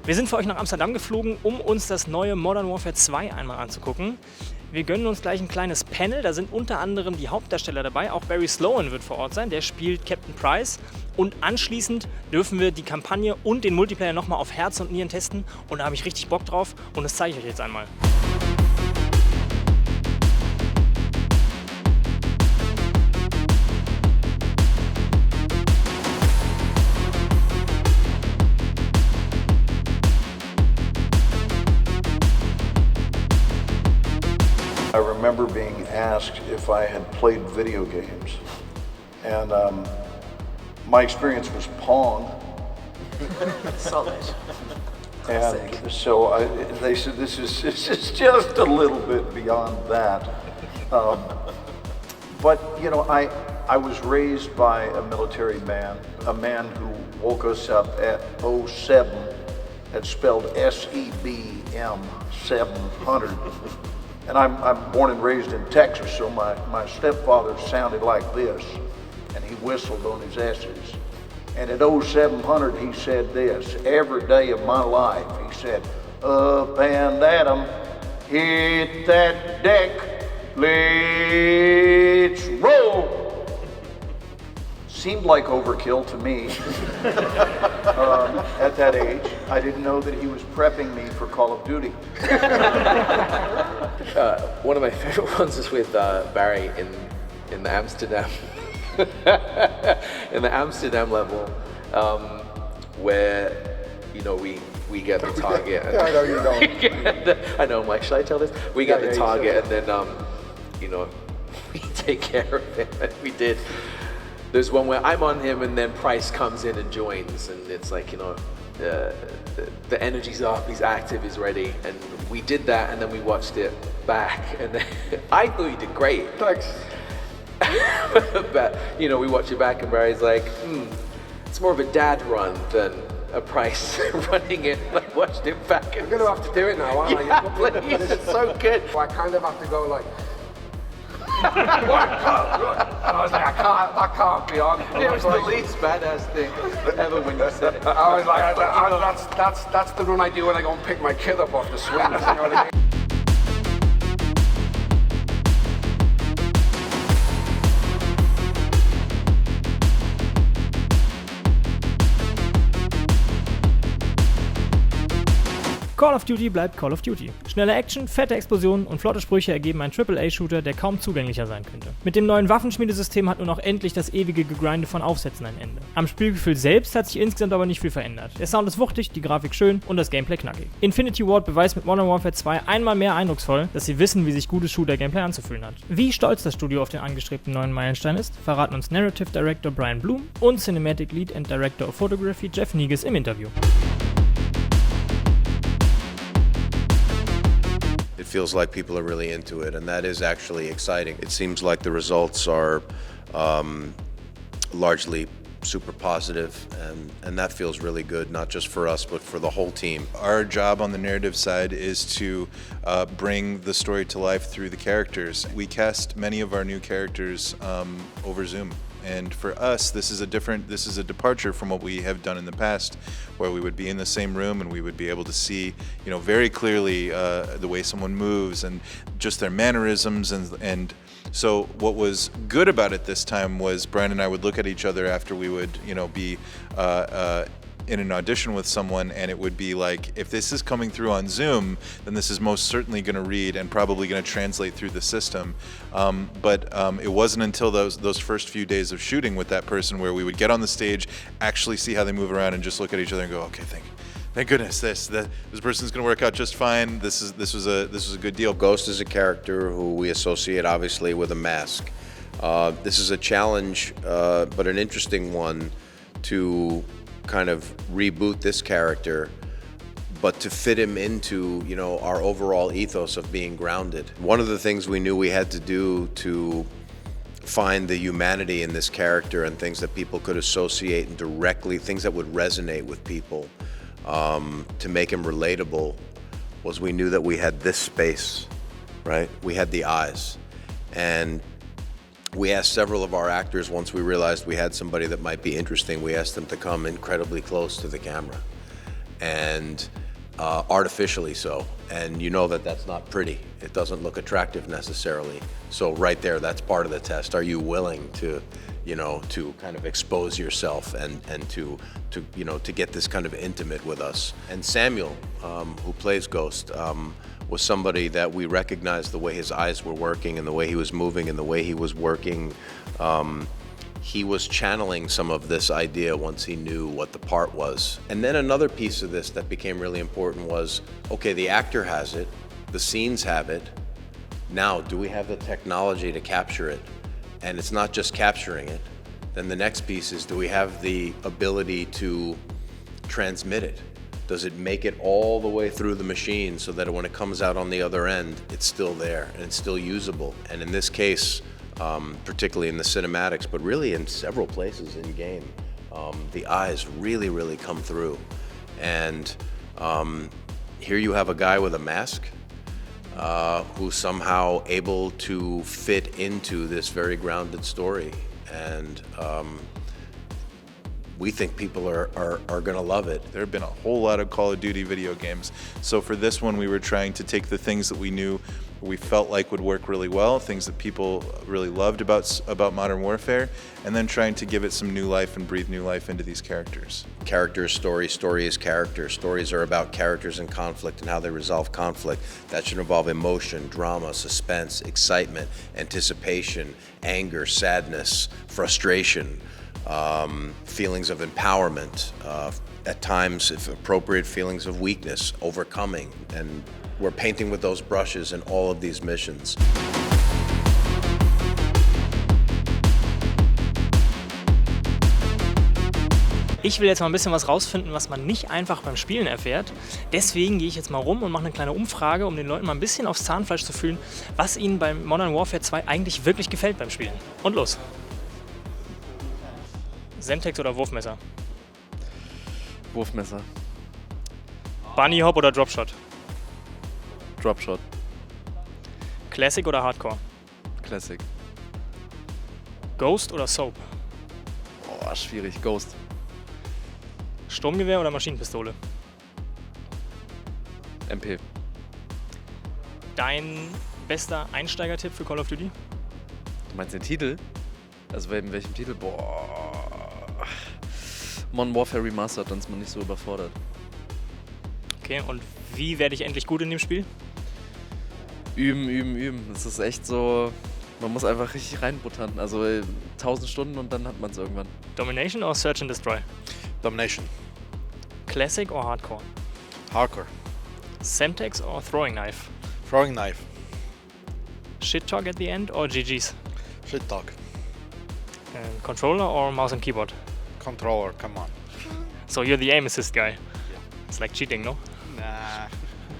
Wir sind für euch nach Amsterdam geflogen, um uns das neue Modern Warfare 2 einmal anzugucken. Wir gönnen uns gleich ein kleines Panel, da sind unter anderem die Hauptdarsteller dabei, auch Barry Sloan wird vor Ort sein, der spielt Captain Price. Und anschließend dürfen wir die Kampagne und den Multiplayer nochmal auf Herz und Nieren testen und da habe ich richtig Bock drauf und das zeige ich euch jetzt einmal. I remember being asked if I had played video games, and my experience was Pong. Solid. And so they said this is just a little bit beyond that. But you know, I was raised by a military man, a man who woke us up at 07. That's spelled SEBM 700. And I'm born and raised in Texas, so my stepfather sounded like this, and he whistled on his S's. And at 0700 he said this, every day of my life, he said, up and at 'em, hit that deck, let's roll. Seemed like overkill to me at that age. I didn't know that he was prepping me for Call of Duty. One of my favorite ones is with Barry in the Amsterdam in the Amsterdam level, where you know we get the target. And I know you don't. I know, Mike. Should I tell this? We get the target, and then you know we take care of it. And we did. There's one where I'm on him, and then Price comes in and joins, and it's like, you know, the energy's up, he's active, he's ready, and we did that, and then we watched it back, and then I thought he did great. Thanks. But you know, we watch it back, and Barry's like, it's more of a dad run than a Price running it. Like, watched it back. You're gonna have to do it now, aren't Yeah, please. It's so good. I kind of have to go like. And I was like, that can't be on. It was the least badass thing ever when you said it. I was like, that's the run I do when I go and pick my kid up off the swings. You know what I mean? Call of Duty bleibt Call of Duty. Schnelle Action, fette Explosionen und flotte Sprüche ergeben einen AAA-Shooter, der kaum zugänglicher sein könnte. Mit dem neuen Waffenschmiedesystem hat nun auch endlich das ewige Gegrinde von Aufsätzen ein Ende. Am Spielgefühl selbst hat sich insgesamt aber nicht viel verändert. Der Sound ist wuchtig, die Grafik schön und das Gameplay knackig. Infinity Ward beweist mit Modern Warfare 2 einmal mehr eindrucksvoll, dass sie wissen, wie sich gutes Shooter-Gameplay anzufühlen hat. Wie stolz das Studio auf den angestrebten neuen Meilenstein ist, verraten uns Narrative Director Brian Bloom und Cinematic Lead and Director of Photography Jeff Negus im Interview. It feels like people are really into it, and that is actually exciting. It seems like the results are largely super positive, and that feels really good, not just for us, but for the whole team. Our job on the narrative side is to bring the story to life through the characters. We cast many of our new characters over Zoom. And for us, this is a departure from what we have done in the past, where we would be in the same room and we would be able to see, you know, very clearly the way someone moves and just their mannerisms. And so what was good about it this time was Brian and I would look at each other after we would, you know, be in an audition with someone, and it would be like, if this is coming through on Zoom, then this is most certainly going to read and probably going to translate through the system. But it wasn't until those first few days of shooting with that person where we would get on the stage, actually see how they move around, and just look at each other and go, okay, thank goodness this person's going to work out just fine. This was a good deal. Ghost is a character who we associate obviously with a mask. This is a challenge, but an interesting one to kind of reboot this character, but to fit him into, you know, our overall ethos of being grounded. One of the things we knew we had to do to find the humanity in this character and things that people could associate and directly, things that would resonate with people, to make him relatable, was we knew that we had this space, right? We had the eyes. And we asked several of our actors, once we realized we had somebody that might be interesting, we asked them to come incredibly close to the camera. and artificially so. And you know that that's not pretty. It doesn't look attractive necessarily. So right there, that's part of the test. Are you willing to, to kind of expose yourself and to get this kind of intimate with us? And Samuel, who plays Ghost, was somebody that we recognized the way his eyes were working and the way he was moving and the way he was working. He was channeling some of this idea once he knew what the part was. And then another piece of this that became really important was, okay, the actor has it, the scenes have it. Now, do we have the technology to capture it? And it's not just capturing it. Then the next piece is, do we have the ability to transmit it? Does it make it all the way through the machine so that when it comes out on the other end, it's still there and it's still usable? And in this case, particularly in the cinematics, but really in several places in game, the eyes really, really come through. And here you have a guy with a mask who's somehow able to fit into this very grounded story. And we think people are going to love it. There have been a whole lot of Call of Duty video games. So for this one, we were trying to take the things that we knew we felt like would work really well, things that people really loved about Modern Warfare, and then trying to give it some new life and breathe new life into these characters. Character, story is character. Stories are about characters and conflict and how they resolve conflict. That should involve emotion, drama, suspense, excitement, anticipation, anger, sadness, frustration, feelings of empowerment, at times, if appropriate, feelings of weakness, overcoming, and we're painting with those brushes in all of these missions. Ich will jetzt mal ein bisschen was rausfinden, was man nicht einfach beim Spielen erfährt. Deswegen gehe ich jetzt mal rum und mache eine kleine Umfrage, um den Leuten mal ein bisschen aufs Zahnfleisch zu fühlen, was ihnen beim Modern Warfare 2 eigentlich wirklich gefällt beim Spielen. Und los! Semtex oder Wurfmesser? Wurfmesser. Bunny Hop oder Dropshot? Dropshot. Classic oder Hardcore? Classic. Ghost oder Soap? Boah, schwierig. Ghost. Sturmgewehr oder Maschinenpistole? MP. Dein bester Einsteigertipp für Call of Duty? Du meinst den Titel? Also in welchem Titel? Boah. Modern Warfare Remastered, dann ist man nicht so überfordert. Okay, und wie werde ich endlich gut in dem Spiel? Üben. Das ist echt so, man muss einfach richtig reinbuttern. Also 1000 Stunden und dann hat man es irgendwann. Domination or Search and Destroy? Domination. Classic or Hardcore? Hardcore. Semtex or Throwing Knife? Throwing knife. Shit talk at the end or GG's? Shit talk. And controller or mouse and keyboard? Controller, come on. So you're the aim assist guy? Yeah. It's like cheating, no? Nah.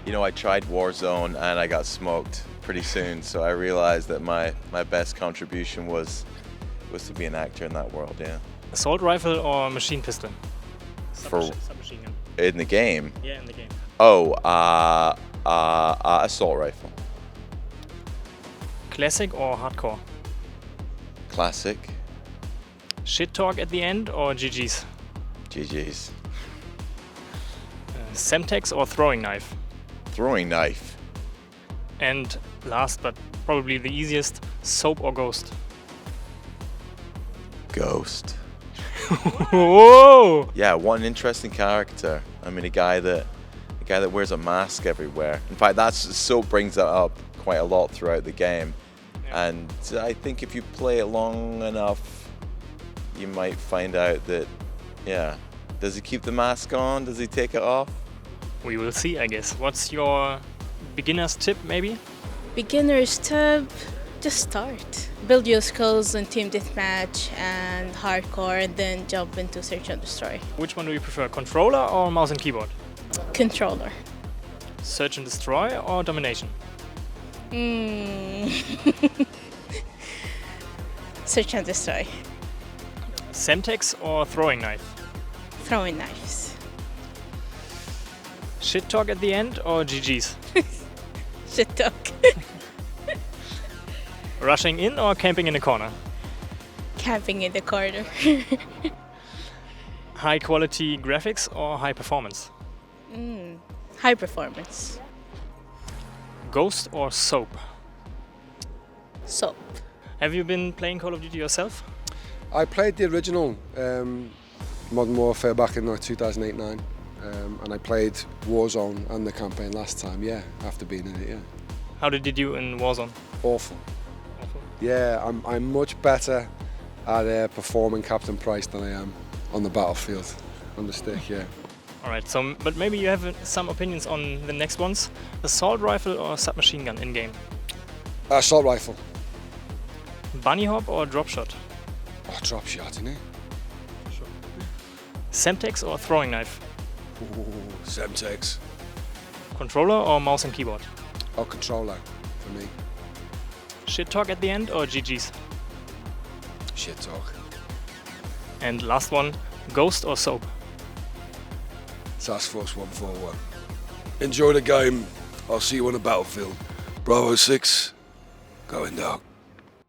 You know, I tried Warzone and I got smoked pretty soon, so I realized that my best contribution was to be an actor in that world, yeah. Assault rifle or machine pistol? Submachine gun. In the game? Yeah, in the game. Oh, assault rifle. Classic or hardcore? Classic. Shit talk at the end or GG's? GG's. Semtex or throwing knife? Throwing knife. And last but probably the easiest, soap or ghost? Ghost. Whoa! Yeah, what an interesting character. I mean, a guy that wears a mask everywhere. In fact, soap brings that up quite a lot throughout the game. Yeah. And I think if you play it long enough, you might find out that, yeah, does he keep the mask on? Does he take it off? We will see, I guess. What's your beginner's tip, maybe? Beginner's tip, just start. Build your skills in team deathmatch and hardcore, and then jump into search and destroy. Which one do you prefer, controller or mouse and keyboard? Controller. Search and destroy or domination? Search and destroy. Semtex or throwing knife? Throwing knives. Shit talk at the end or GG's? Shit talk. Rushing in or camping in the corner? Camping in the corner. High quality graphics or high performance? high performance. Ghost or soap? Soap. Have you been playing Call of Duty yourself? I played the original Modern Warfare back in like 2008-9, and I played Warzone and the campaign last time, yeah, after being in it, yeah. How did you do in Warzone? Awful. Yeah, I'm much better at performing Captain Price than I am on the battlefield, on the stick, yeah. Alright, so but maybe you have some opinions on the next ones. Assault rifle or submachine gun in game? Assault rifle. Bunny hop or drop shot? Oh, drop shot, isn't it? Semtex or throwing knife? Ooh, Semtex. Controller or mouse and keyboard? Oh, controller for me. Shit talk at the end or GG's? Shit talk. And last one, ghost or soap? Task Force 141. Enjoy the game. I'll see you on the battlefield. Bravo 6, going dark.